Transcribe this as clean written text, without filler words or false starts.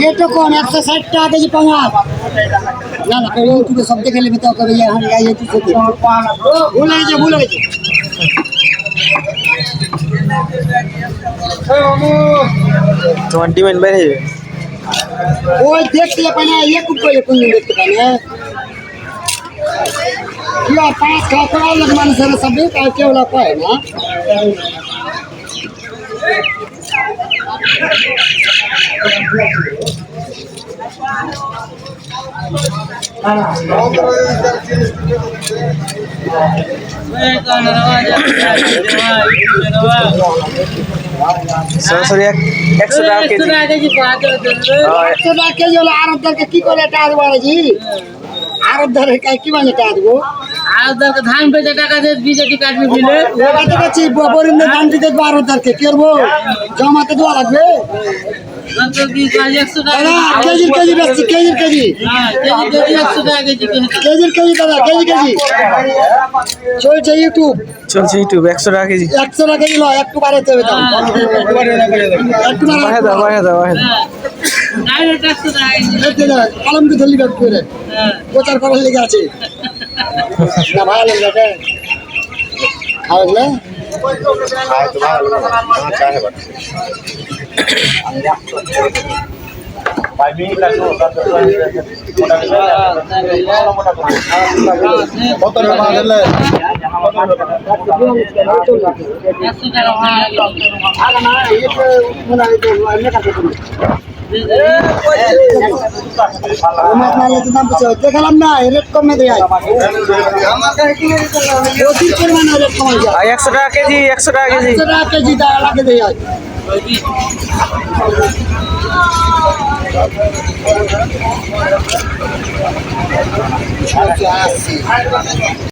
Rate কম 160 টাকা KG পাঙাশ। না না ইউটিউবে সব দেখে নেবে তো কবে ভুলে গেছে তোমার ডিমান্ড বেড়ে যাবে। ওই দেখতে পায় না খুব করে কোন দেখতে পায় না পাঁচ খাওয়া লোক মানুষের সব কেউ পায় না সরাসরি 100 টাকা কেজি। 100 টাকা কেজি হলো আরবদারকে কি করে টাকা দেবো আরবদারের কি মানে টাকা দেবো আরবদারকে ধান বেচে টাকা দিয়ে বিজেপি কাটবি বিলে ওটা তো বলছি বরিন্দের ধান দিতে দেবো আরবদারকে কি করবো জমাতে দেওয়া লাগবে কেজি বেচছি কেজি দাদা কেজি চলছে ইউটিউব 100 টাকা কেজি। 100 টাকা কেজি নয় একটু বাড়াতে হবে দাম একটু বাড়ায় দাও। আলমকে ধরলি ব্যাগ করে প্রচার করার লেগে আছে না ভালো লাগে খাওয়া দেখালাম না রেট কমে দেয় 100 টাকা কেজি। 100 টাকা কেজি। 100 টাকা কেজি লাগে দেয়